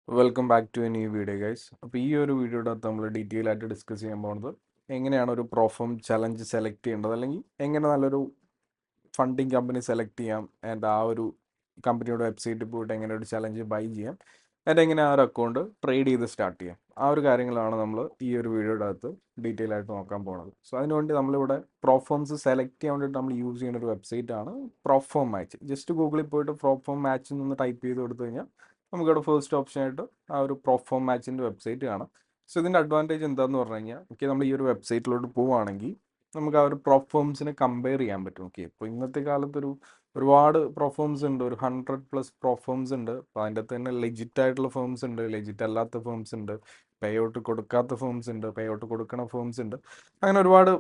Welcome back to a new video guys. അപ്പോൾ ഈ ഒരു വീഡിയോയുടെ അകത്ത് നമ്മൾ ഡീറ്റെയിൽ ആയിട്ട് ഡിസ്കസ് ചെയ്യാൻ പോകുന്നത് എങ്ങനെയാണ് ഒരു പ്രോഫോം ചലഞ്ച് സെലക്ട് ചെയ്യേണ്ടത്, അല്ലെങ്കിൽ എങ്ങനെ നല്ലൊരു ഫണ്ടിങ് കമ്പനി സെലക്ട് ചെയ്യാം, ആൻഡ് ആ ഒരു കമ്പനിയുടെ വെബ്സൈറ്റിൽ പോയിട്ട് എങ്ങനെ ഒരു ചലഞ്ച് ബൈ ചെയ്യാം, ആൻഡ് എങ്ങനെ ആ ഒരു അക്കൗണ്ട് ട്രേഡ് ചെയ്ത് സ്റ്റാർട്ട് ചെയ്യാം. ആ ഒരു കാര്യങ്ങളാണ് നമ്മൾ ഈ ഒരു വീഡിയോയുടെ അകത്ത് ഡീറ്റെയിൽ ആയിട്ട് നോക്കാൻ പോകുന്നത്. സോ അതിനുവേണ്ടി നമ്മളിവിടെ പ്രോഫോംസ് സെലക്ട് ചെയ്യാൻ വേണ്ടിയിട്ട് നമ്മൾ യൂസ് ചെയ്യുന്ന ഒരു വെബ്സൈറ്റ് ആണ് പ്രോഫോം മാച്ച്. ജസ്റ്റ് ഗൂഗിളിൽ പോയിട്ട് പ്രോഫോം മാച്ച് എന്ന് ടൈപ്പ് ചെയ്ത് കൊടുത്തു കഴിഞ്ഞാൽ നമുക്കിവിടെ ഫസ്റ്റ് ഓപ്ഷൻ ആയിട്ട് ആ ഒരു പ്രോഫോം മാച്ചിൻ്റെ വെബ്സൈറ്റ് കാണാം. സോ ഇതിൻ്റെ അഡ്വാൻറ്റേജ് എന്താണെന്ന് പറഞ്ഞു കഴിഞ്ഞാൽ, ഓക്കെ, നമ്മൾ ഈ ഒരു വെബ്സൈറ്റിലോട്ട് പോവുകയാണെങ്കിൽ നമുക്ക് ആ ഒരു പ്രോഫോംസിനെ കമ്പയർ ചെയ്യാൻ പറ്റും. ഓക്കെ, ഇപ്പോൾ ഇന്നത്തെ കാലത്തൊരു ഒരുപാട് പ്രോഫോംസ് ഉണ്ട്, ഒരു 100+ പ്രോഫോംസ് ഉണ്ട്. അപ്പോൾ അതിൻ്റെ അകത്ത് തന്നെ ലെജിറ്റ് ആയിട്ടുള്ള ഫേംസ് ഉണ്ട്, ലെജിറ്റ് അല്ലാത്ത ഫേംസ് ഉണ്ട്, പേ ഔട്ട് കൊടുക്കാത്ത ഫേംസ് ഉണ്ട്, പേ ഔട്ട് കൊടുക്കണ ഫേംസ് ഉണ്ട്. അങ്ങനെ ഒരുപാട്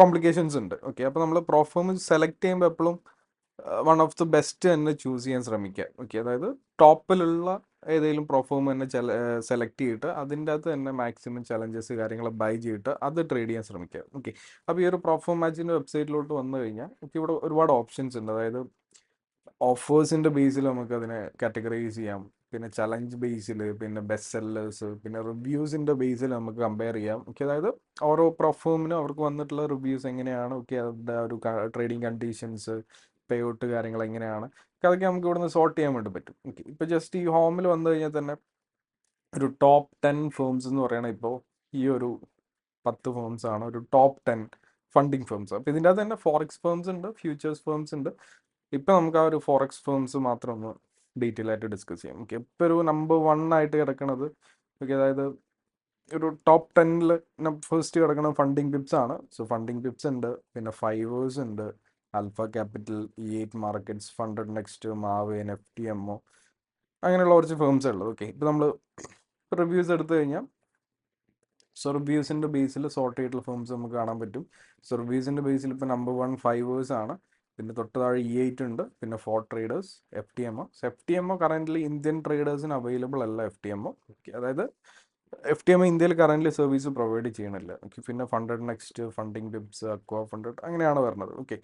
കോംപ്ലിക്കേഷൻസ് ഉണ്ട്. ഓക്കെ, അപ്പോൾ നമ്മൾ പ്രോഫോംസ് സെലക്ട് ചെയ്യുമ്പോൾ എപ്പോഴും വൺ ഓഫ് ദി ബെസ്റ്റ് തന്നെ ചൂസ് ചെയ്യാൻ ശ്രമിക്കുക. ഓക്കെ, അതായത് ടോപ്പിലുള്ള ഏതെങ്കിലും പ്രോഫോം തന്നെ സെലക്ട് ചെയ്തിട്ട് അതിൻ്റെ അകത്ത് തന്നെ മാക്സിമം ചലഞ്ചസ് കാര്യങ്ങൾ ബൈ ചെയ്തിട്ട് അത് ട്രേഡ് ചെയ്യാൻ ശ്രമിക്കുക. ഓക്കെ, അപ്പോൾ ഈ ഒരു പ്രോഫോം മാച്ചിൻ്റെ വെബ്സൈറ്റിലോട്ട് വന്നു കഴിഞ്ഞാൽ ഇവിടെ ഒരുപാട് ഓപ്ഷൻസ് ഉണ്ട്. അതായത് ഓഫേഴ്സിൻ്റെ ബേസിൽ നമുക്ക് അതിനെ കാറ്റഗറൈസ് ചെയ്യാം, പിന്നെ ചലഞ്ച് ബേസിൽ, പിന്നെ ബെസ്റ്റ് സെല്ലേഴ്സ്, പിന്നെ റിവ്യൂസിൻ്റെ ബേസിൽ നമുക്ക് കമ്പയർ ചെയ്യാം. ഓക്കെ, അതായത് ഓരോ പ്രോഫോമിനും അവർക്ക് വന്നിട്ടുള്ള റിവ്യൂസ് എങ്ങനെയാണ്, ഓക്കെ, അവരുടെ ഒരു ട്രേഡിങ് കണ്ടീഷൻസ്, പേ ഔട്ട് കാര്യങ്ങൾ എങ്ങനെയാണ്, അതൊക്കെ നമുക്ക് ഇവിടുന്ന് സോർട്ട് ചെയ്യാൻ വേണ്ടി പറ്റും. ഓക്കെ, ഇപ്പോൾ ജസ്റ്റ് ഈ ഹോമിൽ വന്നു കഴിഞ്ഞാൽ തന്നെ ഒരു ടോപ്പ് 10 ഫേംസ് എന്ന് പറയുന്നത് ഇപ്പോൾ ഈ ഒരു 10 ഫേംസ് ആണ് ഒരു ടോപ്പ് 10 ഫണ്ടിങ് ഫേംസ്. അപ്പോൾ ഇതിൻ്റെ അകത്ത് തന്നെ ഫോറക്സ് ഫേംസ് ഉണ്ട്, ഫ്യൂച്ചേഴ്സ് ഫേംസ് ഉണ്ട്. ഇപ്പം നമുക്ക് ആ ഒരു ഫോറക്സ് ഫേംസ് മാത്രം ഒന്ന് ഡീറ്റെയിൽ ആയിട്ട് ഡിസ്കസ് ചെയ്യാം. ഓക്കെ, ഇപ്പോൾ ഒരു നമ്പർ 1 ആയിട്ട് കിടക്കുന്നത്, ഓക്കെ, അതായത് ഒരു ടോപ്പ് 10ൽ ഫസ്റ്റ് കിടക്കുന്ന ഫണ്ടിങ് പിപ്സ് ആണ്. സോ ഫണ്ടിങ് പിപ്സ് ഉണ്ട്, പിന്നെ ഫൈവേഴ്സ് ഉണ്ട്, alpha capital, E8 markets, funded next, maven, FTMO, അങ്ങനെയുള്ള കുറച്ച് ഫേംസ് ഉള്ളത്. ഓക്കെ, ഇപ്പോൾ നമ്മൾ റിവ്യൂസ് എടുത്തു കഴിഞ്ഞാൽ സോ റിവ്യൂസിൻ്റെ ബേസിൽ സോർട്ട് ചെയ്തിട്ടുള്ള ഫേംസ് നമുക്ക് കാണാൻ പറ്റും. സോ റിവ്യൂസിൻ്റെ ബേസിൽ ഇപ്പോൾ നമ്പർ 1 ഫൈവേഴ്സ് ആണ്, പിന്നെ തൊട്ട് താഴെ E8 ഉണ്ട്, പിന്നെ for traders, FTMO. So FTMO currently Indian ട്രേഡേഴ്സിന് അവൈലബിൾ അല്ല. FTMO, ഓക്കെ, അതായത് FTMO ഇന്ത്യയിൽ കറൻ്റ്ലി സർവീസ് പ്രൊവൈഡ് ചെയ്യണില്ല. ഓക്കെ, പിന്നെ funded next, funding pips, aqua funded, അങ്ങനെയാണ് വരുന്നത്. ഓക്കെ,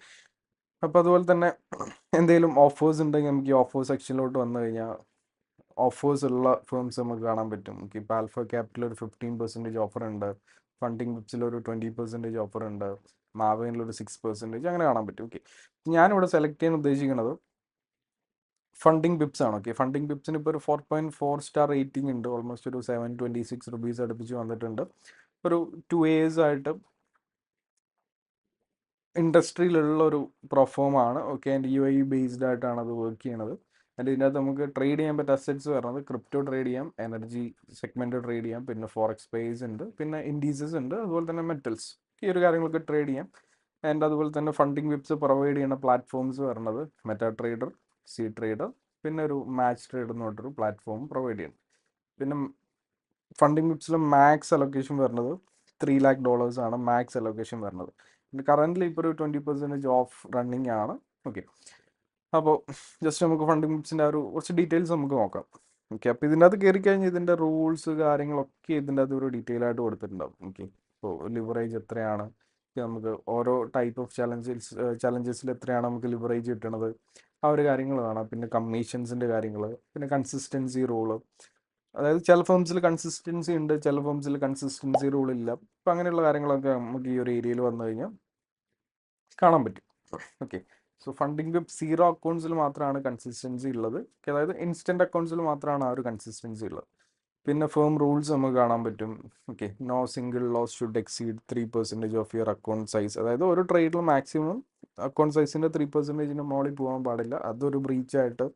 അപ്പോൾ അതുപോലെ തന്നെ എന്തെങ്കിലും ഓഫേഴ്സ് ഉണ്ടെങ്കിൽ നമുക്ക് ഈ ഓഫേഴ്സ് സെക്ഷനിലോട്ട് വന്നു കഴിഞ്ഞാൽ ഓഫേഴ്സ് ഉള്ള ഫേംസ് നമുക്ക് കാണാൻ പറ്റും. ഓക്കെ, ഇപ്പോൾ ആൽഫ ക്യാപിറ്റൽ ഒരു 15% ഓഫർ ഉണ്ട്, ഫണ്ടിങ് ബിപ്സിൽ ഒരു 20% ഓഫർ ഉണ്ട്, മാവേനിൽ ഒരു 6% അങ്ങനെ കാണാൻ പറ്റും. ഓക്കെ, ഞാനിവിടെ സെലക്ട് ചെയ്യാൻ ഉദ്ദേശിക്കുന്നത് ഫണ്ടിങ് ബിപ്സ് ആണ്. ഓക്കെ, ഫണ്ടിങ് ബിപ്സിന് ഇപ്പോൾ ഒരു 4.4 സ്റ്റാർ റേറ്റിംഗ് ഉണ്ട്, ഓൾമോസ്റ്റ് ഒരു 726 റുപ്പീസ് അടുപ്പിച്ച് വന്നിട്ടുണ്ട്. ഒരു 2 years ആയിട്ട് ഇൻഡസ്ട്രിയിലുള്ള ഒരു പ്രൊഫോമാണ്. ഓക്കെ, ആൻഡ് UAE ബേസ്ഡ് ആയിട്ടാണ് അത് വർക്ക് ചെയ്യണത്. ആൻഡ് ഇതിനകത്ത് നമുക്ക് ട്രേഡ് ചെയ്യാൻ പറ്റുന്ന അസറ്റ്സ് പറയുന്നത് ക്രിപ്റ്റോ ട്രേഡ് ചെയ്യാം, എനർജി സെഗ്മെൻറ്റ് ട്രേഡ് ചെയ്യാം, പിന്നെ ഫോറക്സ് പേസ് ഉണ്ട്, പിന്നെ ഇൻഡീസസ് ഉണ്ട്, അതുപോലെ തന്നെ മെറ്റൽസ്, ഈ ഒരു കാര്യങ്ങളൊക്കെ ട്രേഡ് ചെയ്യാം. ആൻഡ് അതുപോലെ തന്നെ ഫണ്ടിങ് വിപ്സ് പ്രൊവൈഡ് ചെയ്യുന്ന പ്ലാറ്റ്ഫോംസ് പറയുന്നത് മെറ്റാ ട്രേഡർ, സി ട്രേഡർ, പിന്നെ ഒരു മാച്ച് ട്രേഡർ എന്ന് പറഞ്ഞൊരു പ്ലാറ്റ്ഫോം പ്രൊവൈഡ് ചെയ്യണം. പിന്നെ ഫണ്ടിങ് വിപ്സിൽ മാക്സ് അലൊക്കേഷൻ വരുന്നത് $3 lakh ആണ് മാക്സ് അലൊക്കേഷൻ വരുന്നത്. കറൻ്റ്ലി ഇപ്പോൾ ഒരു 20% ഓഫ് റണ്ണിങ് ആണ്. ഓക്കെ, അപ്പോൾ ജസ്റ്റ് നമുക്ക് ഫണ്ടിങ് വിപ്സിൻ്റെ ആ ഒരു കുറച്ച് ഡീറ്റെയിൽസ് നമുക്ക് നോക്കാം. ഓക്കെ, അപ്പോൾ ഇതിൻ്റെ അകത്ത് കയറി കഴിഞ്ഞാൽ ഇതിൻ്റെ റൂൾസ് കാര്യങ്ങളൊക്കെ ഇതിൻ്റെ അകത്ത് ഒരു ഡീറ്റെയിൽ ആയിട്ട് കൊടുത്തിട്ടുണ്ടാവും. ഓക്കെ, ഇപ്പോൾ ലിവറേജ് എത്രയാണ്, നമുക്ക് ഓരോ ടൈപ്പ് ഓഫ് ചലഞ്ചസിൽ എത്രയാണ് നമുക്ക് ലിവറേജ് കിട്ടണത്, ആ ഒരു കാര്യങ്ങൾ കാണാം. പിന്നെ കമ്മീഷൻസിൻ്റെ കാര്യങ്ങൾ, പിന്നെ കൺസിസ്റ്റൻസി റൂള്, അതായത് ചില ഫേംസിൽ കൺസിസ്റ്റൻസി ഉണ്ട്, ചില ഫേംസിൽ കൺസിസ്റ്റൻസി റൂൾ ഇല്ല. അപ്പം അങ്ങനെയുള്ള കാര്യങ്ങളൊക്കെ നമുക്ക് ഈ ഒരു ഏരിയയിൽ വന്നു കഴിഞ്ഞാൽ കാണാൻ പറ്റും. Okay, so funding pips zero അക്കൗണ്ട്സിൽ മാത്രമാണ് കൺസിസ്റ്റൻസി ഉള്ളത്. അതായത് ഇൻസ്റ്റൻറ്റ് അക്കൗണ്ട്സിൽ മാത്രമാണ് ആ ഒരു കൺസിസ്റ്റൻസി ഉള്ളത്. പിന്നെ ഫേം റൂൾസ് നമുക്ക് കാണാൻ പറ്റും. Okay, no single loss should exceed 3% of your account size. അതായത് ഒരു ട്രേഡിൽ മാക്സിമം അക്കൗണ്ട് സൈസിൻ്റെ 3%-ന് മുകളിൽ പോകാൻ പാടില്ല, അതൊരു ബ്രീച്ചായിട്ട്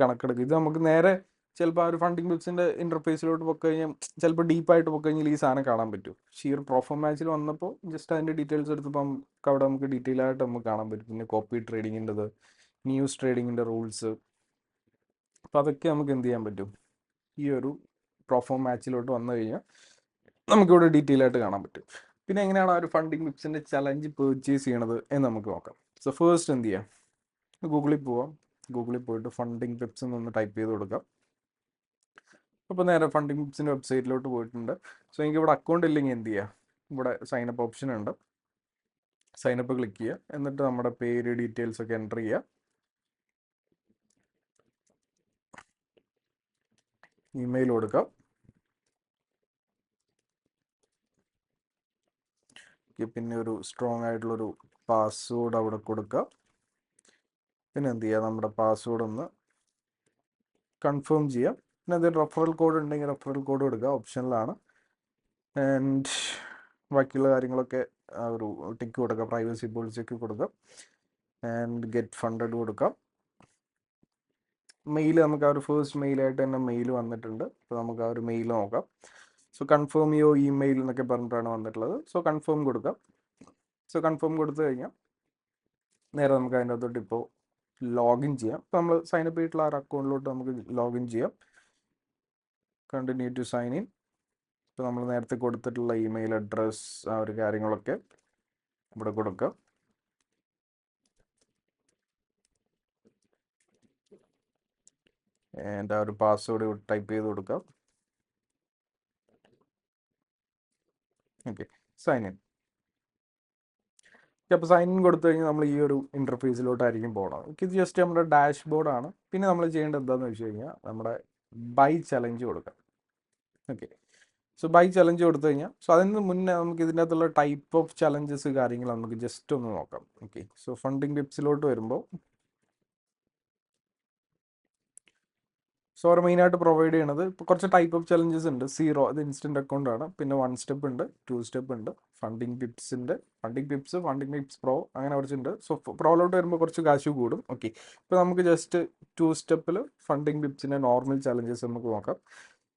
കണക്കെടുക്കും. ഇത് നമുക്ക് നേരെ ചിലപ്പോൾ ആ ഒരു ഫണ്ടിങ് ബിപ്സിൻ്റെ ഇൻ്റർഫേസിലോട്ട് പോയി കഴിഞ്ഞാൽ ചിലപ്പോൾ ഡീപ്പായിട്ട് പോയി കഴിഞ്ഞാൽ ഈ സാധനം കാണാൻ പറ്റും. പക്ഷേ ഈ ഒരു പ്രോഫോം മാച്ചിൽ വന്നപ്പോൾ ജസ്റ്റ് അതിൻ്റെ ഡീറ്റെയിൽസ് എടുത്തപ്പോൾ നമുക്ക് അവിടെ നമുക്ക് ഡീറ്റെയിൽ ആയിട്ട് നമുക്ക് കാണാൻ പറ്റും. പിന്നെ കോപ്പി ട്രേഡിങ്ങിൻ്റെത്, ന്യൂസ് ട്രേഡിങ്ങിൻ്റെ റൂൾസ്, അപ്പോൾ അതൊക്കെ നമുക്ക് എന്ത് ചെയ്യാൻ പറ്റും, ഈ ഒരു പ്രോഫോം മാച്ചിലോട്ട് വന്നു കഴിഞ്ഞാൽ നമുക്കിവിടെ ഡീറ്റെയിൽ ആയിട്ട് കാണാൻ പറ്റും. പിന്നെ എങ്ങനെയാണ് ആ ഒരു ഫണ്ടിങ് ബിപ്സിൻ്റെ ചലഞ്ച് പർച്ചേസ് ചെയ്യണത് എന്ന് നമുക്ക് നോക്കാം. സോ ഫസ്റ്റ് എന്ത് ചെയ്യാം, ഗൂഗിളിൽ പോവാം, ഗൂഗിളിൽ പോയിട്ട് ഫണ്ടിങ് ബിപ്സ് എന്നൊന്ന് ടൈപ്പ് ചെയ്ത് കൊടുക്കാം. അപ്പോൾ നേരെ ഫണ്ടിങ് ബിപ്സിൻ്റെ വെബ്സൈറ്റിലോട്ട് പോയിട്ടുണ്ട്. സോ എനിക്ക് ഇവിടെ അക്കൗണ്ട് ഇല്ലെങ്കിൽ എന്ത് ചെയ്യുക, ഇവിടെ സൈനപ്പ് ഓപ്ഷൻ ഉണ്ട്, സൈനപ്പ് ക്ലിക്ക് ചെയ്യുക, എന്നിട്ട് നമ്മുടെ പേര് ഡീറ്റെയിൽസ് ഒക്കെ എൻ്റർ ചെയ്യുക. ഇമെയിൽ കൊടുക്കാം. പിന്നെ ഒരു സ്ട്രോങ് ആയിട്ടുള്ളൊരു പാസ്വേഡ് അവിടെ കൊടുക്കുക. പിന്നെ എന്ത് ചെയ്യുക, നമ്മുടെ പാസ്വേഡ് ഒന്ന് കൺഫേം ചെയ്യാം. പിന്നെ എന്തെങ്കിലും റെഫറൽ കോഡ് ഉണ്ടെങ്കിൽ റെഫറൽ കോഡ് കൊടുക്കുക, ഓപ്ഷനിലാണ്. ആൻഡ് ബാക്കിയുള്ള കാര്യങ്ങളൊക്കെ ആ ഒരു ടിക്ക് കൊടുക്കുക, പ്രൈവസി പോളിസിക്ക് കൊടുക്കുക. ആൻഡ് ഗെറ്റ് ഫണ്ടഡ് കൊടുക്കാം. മെയിൽ നമുക്ക് ആ ഒരു ഫസ്റ്റ് മെയിലായിട്ട് തന്നെ മെയിൽ വന്നിട്ടുണ്ട്. അപ്പോൾ നമുക്ക് ആ ഒരു മെയിൽ നോക്കാം. സോ കൺഫേം യുവർ ഇമെയിൽ എന്നൊക്കെ പറഞ്ഞിട്ടാണ് വന്നിട്ടുള്ളത്. സോ കൺഫേം കൊടുക്കാം. സോ കൺഫേം കൊടുത്തു കഴിഞ്ഞാൽ നേരെ നമുക്ക് അതിൻ്റെ അകത്തോട്ട് ഇപ്പോൾ ലോഗിൻ ചെയ്യാം. ഇപ്പോൾ നമ്മൾ സൈനപ്പ് ചെയ്തിട്ടുള്ള ആ ഒരു അക്കൗണ്ടിലോട്ട് നമുക്ക് ലോഗിൻ ചെയ്യാം. Continue to sign in. ഇപ്പോൾ നമ്മൾ നേരത്തെ കൊടുത്തിട്ടുള്ള ഇമെയിൽ അഡ്രസ്സ് ആ ഒരു കാര്യങ്ങളൊക്കെ ഇവിടെ കൊടുക്കുക. ആൻഡ് ആ ഒരു പാസ്വേഡ് ടൈപ്പ് ചെയ്ത് കൊടുക്കാം. Okay, sign in. അപ്പോൾ സൈൻ ഇൻ കൊടുത്തു കഴിഞ്ഞാൽ നമ്മൾ ഈ ഒരു ഇൻ്റർഫേസിലോട്ടായിരിക്കും പോകണം. ഇത് ജസ്റ്റ് നമ്മുടെ ഡാഷ്ബോർഡാണ്. പിന്നെ നമ്മൾ ചെയ്യേണ്ടത് എന്താണെന്ന് വെച്ച് കഴിഞ്ഞാൽ നമ്മുടെ ബൈ ചലഞ്ച് കൊടുക്കാം. ഓക്കെ, സോ ബൈ ചലഞ്ച് കൊടുത്തു കഴിഞ്ഞാൽ, സോ അതിന് മുന്നേ നമുക്ക് ഇതിൻ്റെ അകത്തുള്ള ടൈപ്പ് ഓഫ് ചലഞ്ചസ് കാര്യങ്ങൾ നമുക്ക് ജസ്റ്റ് ഒന്ന് നോക്കാം. ഓക്കെ, സോ ഫണ്ടിങ് ടിപ്സിലോട്ട് വരുമ്പോൾ, സോ അവർ മെയിനായിട്ട് പ്രൊവൈഡ് ചെയ്യണത് ഇപ്പോൾ കുറച്ച് ടൈപ്പ് ഓഫ് ചലഞ്ചസ് ഉണ്ട്. സീറോ, അത് ഇൻസ്റ്റൻറ്റ് അക്കൗണ്ട് ആണ്. പിന്നെ 1 സ്റ്റെപ്പ് ഉണ്ട്, 2 സ്റ്റെപ്പ് ഉണ്ട്. ഫണ്ടിങ് പിപ്സ് പ്രോ അങ്ങനെ കുറച്ചുണ്ട്. സോ പ്രോയിലോട്ട് വരുമ്പോൾ കുറച്ച് കാശ് കൂടും. ഓക്കെ, ഇപ്പോൾ നമുക്ക് ജസ്റ്റ് 2 സ്റ്റെപ്പിൽ ഫണ്ടിങ് പിപ്സിൻ്റെ നോർമൽ ചലഞ്ചസ് നമുക്ക് നോക്കാം.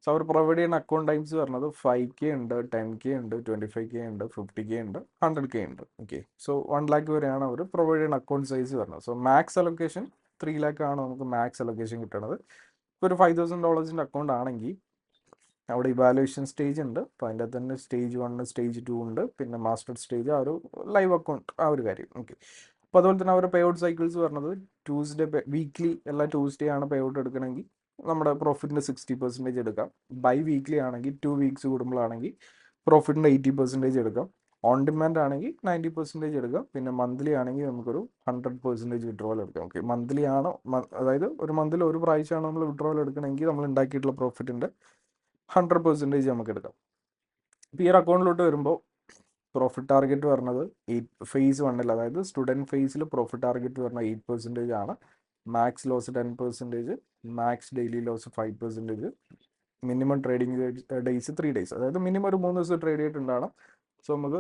സോ അവർ പ്രൊവൈഡ് ചെയ്യുന്ന അക്കൗണ്ട് ടൈപ്സ് പറഞ്ഞത് 5K ഉണ്ട്, 10K ഉണ്ട്, 25K ഉണ്ട്, 50K ഉണ്ട്, 100K ഉണ്ട്. ഓക്കെ, സോ 1 lakh വരെയാണ് അവർ പ്രൊവൈഡ് ചെയ്യുന്ന അക്കൗണ്ട് സൈസ് പറഞ്ഞത്. സോ മാക്സ് അലൊക്കേഷൻ 3 lakh ആണ് നമുക്ക് മാക്സ് അലൊക്കേഷൻ കിട്ടുന്നത്. ഇപ്പോൾ ഒരു $5,000 അക്കൗണ്ട് ആണെങ്കിൽ അവിടെ ഇവാലുവേഷൻ സ്റ്റേജ് ഉണ്ട്. അപ്പോൾ അതിൻ്റെ തന്നെ സ്റ്റേജ് 1, സ്റ്റേജ് 2 ഉണ്ട്. പിന്നെ മാസ്റ്റർ സ്റ്റേജ് ആ ഒരു ലൈവ് അക്കൗണ്ട് ആ ഒരു കാര്യം. ഓക്കെ, അപ്പോൾ അതുപോലെ തന്നെ അവരുടെ പേ ഔട്ട് സൈക്കിൾസ് പറഞ്ഞത് ട്യൂസ്ഡേ വീക്ക്ലി എല്ലാ ട്യൂസ്ഡേ ആണ് പേ ഔട്ട് എടുക്കണമെങ്കിൽ നമ്മുടെ പ്രോഫിറ്റിൻ്റെ 60% എടുക്കാം. ബൈ വീക്ക്ലി ആണെങ്കിൽ 2 വീക്സ് കൂടുമ്പോഴാണെങ്കിൽ പ്രോഫിറ്റിൻ്റെ 80% എടുക്കാം. ഓൺ ഡിമാൻഡ് ആണെങ്കിൽ 90% എടുക്കാം. പിന്നെ മന്ത്ലി ആണെങ്കിൽ നമുക്കൊരു 100% വിഡ്രോവൽ എടുക്കാം. ഓക്കെ, മന്ത്ലി ആണ്, അതായത് ഒരു മന്തിൽ ഒരു പ്രാവശ്യമാണ് നമ്മൾ വിഡ്രോവൽ എടുക്കണമെങ്കിൽ നമ്മൾ ഉണ്ടാക്കിയിട്ടുള്ള പ്രോഫിറ്റിൻ്റെ 100% നമുക്ക് എടുക്കാം. ഇപ്പോൾ ഈ ഒരു അക്കൗണ്ടിലോട്ട് വരുമ്പോൾ പ്രോഫിറ്റ് ടാർഗറ്റ് പറഞ്ഞത് ഫേസ് 1, അതായത് സ്റ്റുഡൻറ്റ് ഫേസിൽ പ്രോഫിറ്റ് ടാർഗറ്റ് പറഞ്ഞാൽ 8% ആണ്. Max loss 10%, max daily loss 5%, minimum trading days 3 days, അതായത് മിനിമം ഒരു 3 ദിവസം ട്രേഡ് ചെയ്തിട്ടുണ്ടാവണം. സോ നമുക്ക്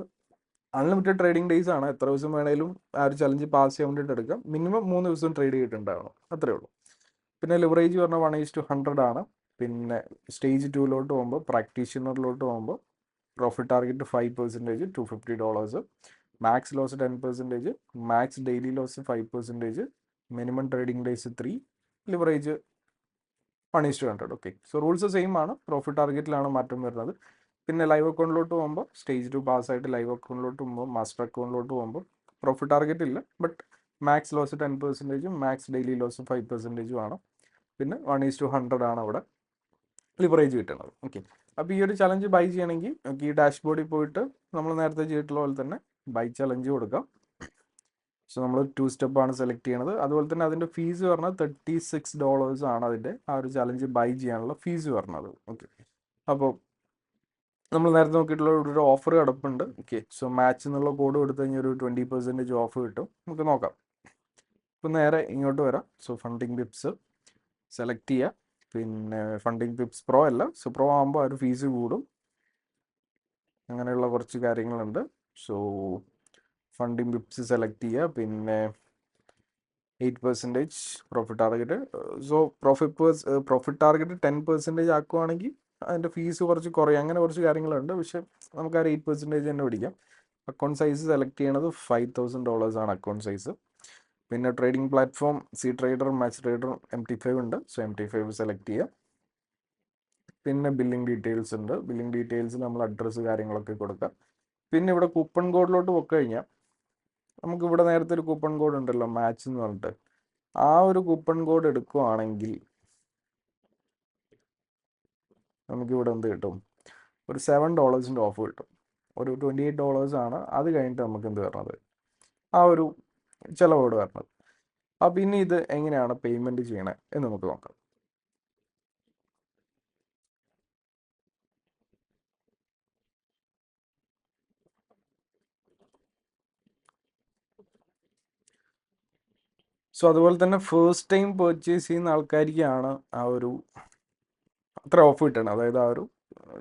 അൺലിമിറ്റഡ് ട്രേഡിംഗ് ഡേയ്സ് ആണ്, എത്ര ദിവസം വേണേലും ആ ഒരു ചലഞ്ച് പാസ് ചെയ്യാൻ വേണ്ടിയിട്ട് എടുക്കാം. മിനിമം 3 ദിവസം ട്രേഡ് ചെയ്തിട്ടുണ്ടാവണം, അത്രേ ഉള്ളൂ. പിന്നെ ലിവറേജ് പറഞ്ഞാൽ 1:100 ആണ്. പിന്നെ സ്റ്റേജ് 2ലോട്ട് പോകുമ്പോൾ, പ്രാക്ടീഷണറിലോട്ട് പോകുമ്പോൾ profit target 5%, $250, max loss 10%, max daily loss 5%, minimum trading days 3, leverage 1:100. Okay, so rules same ആണ്, പ്രോഫിറ്റ് ടാർഗറ്റിലാണ് മാറ്റം വരുന്നത്. പിന്നെ ലൈവ് അക്കൗണ്ടിലോട്ട് പോകുമ്പോൾ സ്റ്റേജ് 2 പാസ്സായിട്ട് ലൈവ് അക്കൗണ്ടിലോട്ട് പോകുമ്പോൾ, മാസ്റ്റർ അക്കൗണ്ടിലോട്ട് പോകുമ്പോൾ പ്രോഫിറ്റ് ടാർഗറ്റ് ഇല്ല, but max loss 10%, max daily loss 5% ആണ്. പിന്നെ 1:100 ആണ് അവിടെ ലിവറേജ് കിട്ടുന്നത്. ഓക്കെ, അപ്പോൾ ഈ ഒരു ചലഞ്ച് ബൈ ചെയ്യണമെങ്കിൽ നമുക്ക് ഈ ഡാഷ്ബോർഡിൽ പോയിട്ട് നമ്മൾ നേരത്തെ ചെയ്തിട്ടുള്ള പോലെ തന്നെ ബൈ ചലഞ്ച് കൊടുക്കാം. സോ നമ്മൾ 2 സ്റ്റെപ്പാണ് സെലക്ട് ചെയ്യണത്. അതുപോലെ തന്നെ അതിൻ്റെ ഫീസ് പറഞ്ഞാൽ $36 ആണ് അതിൻ്റെ ആ ഒരു ചലഞ്ച് ബൈ ചെയ്യാനുള്ള ഫീസ് പറഞ്ഞത്. ഓക്കെ, അപ്പോൾ നമ്മൾ നേരത്തെ നോക്കിയിട്ടുള്ള ഒരു ഓഫർ കിടപ്പുണ്ട്. ഓക്കെ, സോ മാച്ച് എന്നുള്ള കോഡ് കൊടുത്തു കഴിഞ്ഞാൽ ഒരു 20% ഓഫ് കിട്ടും. നമുക്ക് നോക്കാം. ഇപ്പോൾ നേരെ ഇങ്ങോട്ട് വരാം. സോ ഫണ്ടിങ് പിപ്സ് സെലക്ട് ചെയ്യുക. പിന്നെ ഫണ്ടിങ് പിപ്സ് പ്രോ അല്ല, സോ പ്രോ ആകുമ്പോൾ ആ ഒരു ഫീസ് കൂടും. അങ്ങനെയുള്ള കുറച്ച് കാര്യങ്ങളുണ്ട്. സോ ഫണ്ടിങ് പിപ്സ് സെലക്ട് ചെയ്യുക. പിന്നെ 8% profit target. So profit target 10% ആക്കുവാണെങ്കിൽ അതിൻ്റെ ഫീസ് കുറച്ച് കുറയും. അങ്ങനെ കുറച്ച് കാര്യങ്ങളുണ്ട്. പക്ഷെ നമുക്ക് ആ ഒരു 8% തന്നെ പിടിക്കാം. അക്കൗണ്ട് സൈസ് സെലക്ട് ചെയ്യണത് $5,000 ആണ് അക്കൗണ്ട് സൈസ്. പിന്നെ trading platform C trader, match trader, MT5 ഉണ്ട്. സോ MT5 സെലക്ട് ചെയ്യുക. പിന്നെ ബില്ലിംഗ് ഡീറ്റെയിൽസ് ഉണ്ട്. ബില്ലിംഗ് ഡീറ്റെയിൽസ് നമ്മൾ അഡ്രസ്സ് കാര്യങ്ങളൊക്കെ കൊടുക്കാം. പിന്നെ ഇവിടെ കൂപ്പൺ കോഡിലോട്ട് പോയി കഴിഞ്ഞാൽ നമുക്ക് ഇവിടെ നേരത്തെ ഒരു കൂപ്പൺ കോഡ് ഉണ്ടല്ലോ, മാച്ച് എന്ന് പറഞ്ഞിട്ട്, ആ ഒരു കൂപ്പൺ കോഡ് എടുക്കുവാണെങ്കിൽ നമുക്കിവിടെ എന്ത് കിട്ടും, ഒരു $7 ഓഫ് കിട്ടും. ഒരു $28 ആണ് അത് കഴിഞ്ഞിട്ട് നമുക്ക് എന്ത് വരണത്, ആ ഒരു ചിലവോട് വരണത്. അപ്പോൾ പിന്നെ ഇത് എങ്ങനെയാണ് പേയ്മെൻറ്റ് ചെയ്യണത് എന്ന് നമുക്ക് നോക്കാം. സോ അതുപോലെ തന്നെ ഫസ്റ്റ് ടൈം പർച്ചേസ് ചെയ്യുന്ന ആൾക്കാർക്കാണ് ആ ഒരു അത്ര ഓഫ് കിട്ടണം, അതായത് ആ ഒരു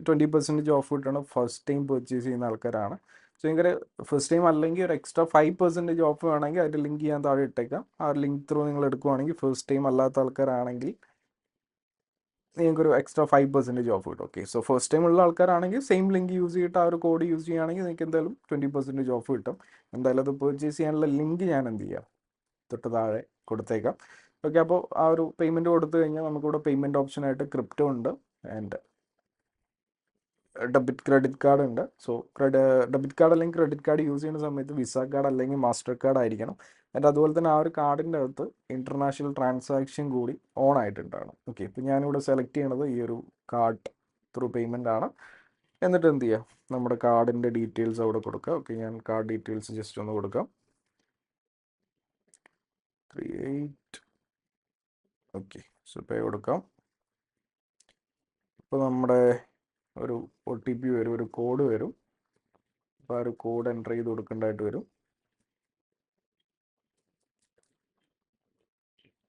20% ഓഫ് കിട്ടണം ഫസ്റ്റ് ടൈം പർച്ചേസ് ചെയ്യുന്ന ആൾക്കാരാണ്. സോ നിങ്ങളുടെ ഫസ്റ്റ് ടൈം അല്ലെങ്കിൽ ഒരു എക്സ്ട്രാ 5% ഓഫ് വേണമെങ്കിൽ അതിൻ്റെ ലിങ്ക് ഞാൻ താഴെ ഇട്ടേക്കാം. ആ ഒരു ലിങ്ക് ത്രൂ നിങ്ങൾ എടുക്കുവാണെങ്കിൽ ഫസ്റ്റ് ടൈം അല്ലാത്ത ആൾക്കാരാണെങ്കിൽ നിങ്ങൾക്കൊരു എക്സ്ട്രാ 5% ഓഫ് കിട്ടും. ഓക്കെ, സോ ഫസ്റ്റ് ടൈം ഉള്ള ആൾക്കാരാണെങ്കിൽ സെയിം ലിങ്ക് യൂസ് ചെയ്തിട്ട് ആ ഒരു കോഡ് യൂസ് ചെയ്യുകയാണെങ്കിൽ നിങ്ങൾക്ക് എന്തായാലും 20% ഓഫ് കിട്ടും. എന്തായാലും അത് പർച്ചേസ് ചെയ്യാനുള്ള ലിങ്ക് ഞാൻ എന്ത് ചെയ്യാം, തൊട്ട് താഴെ കൊടുത്തേക്കാം. ഓക്കെ, അപ്പോൾ ആ ഒരു പേയ്മെൻറ്റ് കൊടുത്തു കഴിഞ്ഞാൽ നമുക്കിവിടെ പേയ്മെൻറ്റ് ഓപ്ഷനായിട്ട് ക്രിപ്റ്റോ ഉണ്ട് ആൻഡ് ഡെബിറ്റ് ക്രെഡിറ്റ് കാർഡ് ഉണ്ട്. സോ ഡെബിറ്റ് കാർഡ് അല്ലെങ്കിൽ ക്രെഡിറ്റ് കാർഡ് യൂസ് ചെയ്യുന്ന സമയത്ത് വിസ കാർഡ് അല്ലെങ്കിൽ മാസ്റ്റർ കാർഡ് ആയിരിക്കണം. ആൻഡ് അതുപോലെ തന്നെ ആ ഒരു കാർഡിൻ്റെ അകത്ത് ഇൻ്റർനാഷണൽ ട്രാൻസാക്ഷൻ കൂടി ഓൺ ആയിട്ടുണ്ടാകണം. ഓക്കെ, ഇപ്പം ഞാനിവിടെ സെലക്ട് ചെയ്യണത് ഈ ഒരു കാർഡ് ത്രൂ പേയ്മെൻ്റ് ആണ്. എന്നിട്ട് എന്ത് ചെയ്യുക, നമ്മുടെ കാർഡിൻ്റെ ഡീറ്റെയിൽസ് അവിടെ കൊടുക്കുക. ഓക്കെ, ഞാൻ കാർഡ് ഡീറ്റെയിൽസ് ജസ്റ്റ് ഒന്ന് കൊടുക്കാം. 38. ഓക്കെ, സോ പേ കൊടുക്കാം. ഇപ്പോൾ നമ്മുടെ ഒരു OTP വരും, ഒരു കോഡ് വരും. അപ്പോൾ ആ ഒരു കോഡ് എൻ്റർ ചെയ്ത് കൊടുക്കേണ്ടതായിട്ട് വരും.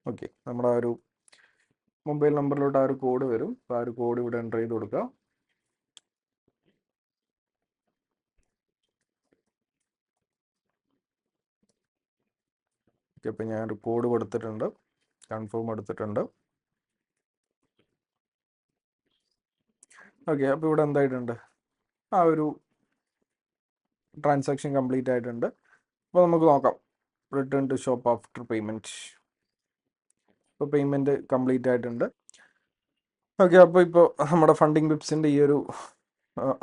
ഓക്കെ, നമ്മുടെ ആ ഒരു മൊബൈൽ നമ്പറിലോട്ട് ആ ഒരു കോഡ് വരും. അപ്പോൾ ആ ഒരു കോഡ് ഇവിടെ എൻ്റർ ചെയ്ത് കൊടുക്കുക. ഓക്കെ, അപ്പോൾ ഞാനൊരു കോഡ് കൊടുത്തിട്ടുണ്ട്, കൺഫേം എടുത്തിട്ടുണ്ട്. ഓക്കെ, അപ്പോൾ ഇവിടെ എന്തായിട്ടുണ്ട്, ആ ഒരു ട്രാൻസാക്ഷൻ കംപ്ലീറ്റ് ആയിട്ടുണ്ട്. അപ്പോൾ നമുക്ക് നോക്കാം, return to shop after payment. ഇപ്പോൾ പേയ്മെൻറ്റ് കംപ്ലീറ്റ് ആയിട്ടുണ്ട്. ഓക്കെ, അപ്പോൾ ഇപ്പോൾ നമ്മുടെ ഫണ്ടിങ് വിപ്സിൻ്റെ ഈ ഒരു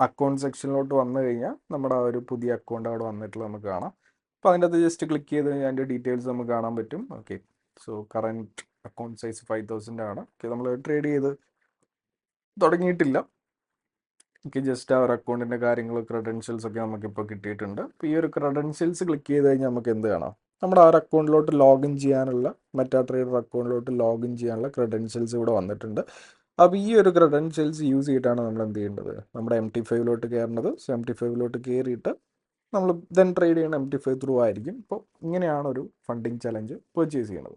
അക്കൗണ്ട് സെക്ഷനിലോട്ട് വന്നു കഴിഞ്ഞാൽ നമ്മുടെ ആ ഒരു പുതിയ അക്കൗണ്ട് അവിടെ വന്നിട്ടുള്ള നമുക്ക് കാണാം. അപ്പോൾ അതിൻ്റെ അത് ജസ്റ്റ് ക്ലിക്ക് ചെയ്ത് കഴിഞ്ഞാൽ അതിൻ്റെ ഡീറ്റെയിൽസ് നമുക്ക് കാണാൻ പറ്റും. Okay, so current account size 5000 ആണ്. ഓക്കെ, നമ്മൾ ട്രേഡ് ചെയ്ത് തുടങ്ങിയിട്ടില്ല. ഓക്കെ, ജസ്റ്റ് ആ ഒരു അക്കൗണ്ടിൻ്റെ കാര്യങ്ങൾ ക്രെഡൻഷ്യൽസ് ഒക്കെ നമുക്കിപ്പോൾ കിട്ടിയിട്ടുണ്ട്. അപ്പോൾ ഈ ഒരു ക്രെഡൻഷ്യൽസ് ക്ലിക്ക് ചെയ്ത് കഴിഞ്ഞാൽ നമുക്ക് എന്ത് കാണാം, നമ്മുടെ ആ ഒരു അക്കൗണ്ടിലോട്ട് ലോഗിൻ ചെയ്യാനുള്ള, മെറ്റാ ട്രേഡർ അക്കൗണ്ടിലോട്ട് ലോഗിൻ ചെയ്യാനുള്ള ക്രെഡൻഷ്യൽസ് ഇവിടെ വന്നിട്ടുണ്ട്. അപ്പോൾ ഈ ഒരു ക്രെഡൻഷ്യൽസ് യൂസ് ചെയ്തിട്ടാണ് നമ്മൾ എന്ത് ചെയ്യേണ്ടത്, നമ്മുടെ MT5 കയറേണ്ടത്. സോ MT5 കയറിയിട്ട് നമ്മൾ ദെൻ ട്രേഡ് ചെയ്യണം MT5 ത്രൂ ആയിരിക്കും. അപ്പോൾ ഇങ്ങനെയാണ് ഒരു ഫണ്ടിങ് ചലഞ്ച് പർച്ചേസ് ചെയ്യണത്.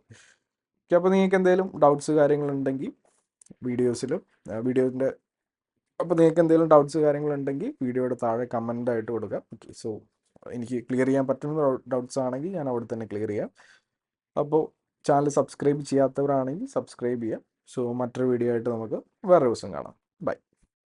ഓക്കെ, അപ്പോൾ നിങ്ങൾക്ക് എന്തെങ്കിലും ഡൗട്ട്സ് കാര്യങ്ങളുണ്ടെങ്കിൽ വീഡിയോൻ്റെ അപ്പോൾ നിങ്ങൾക്ക് എന്തെങ്കിലും ഡൗട്ട്സ് കാര്യങ്ങളുണ്ടെങ്കിൽ വീഡിയോയുടെ താഴെ കമൻ്റ് ആയിട്ട് കൊടുക്കാം. ഓക്കെ, സോ എനിക്ക് ക്ലിയർ ചെയ്യാൻ പറ്റുന്ന ഡൗട്ട്സ് ആണെങ്കിൽ ഞാൻ അവിടെ തന്നെ ക്ലിയർ ചെയ്യാം. അപ്പോൾ ചാനൽ സബ്സ്ക്രൈബ് ചെയ്യാത്തവരാണെങ്കിൽ സബ്സ്ക്രൈബ് ചെയ്യാം. സോ മറ്റൊരു വീഡിയോ ആയിട്ട് നമുക്ക് വേറെ ദിവസം കാണാം. ബൈ.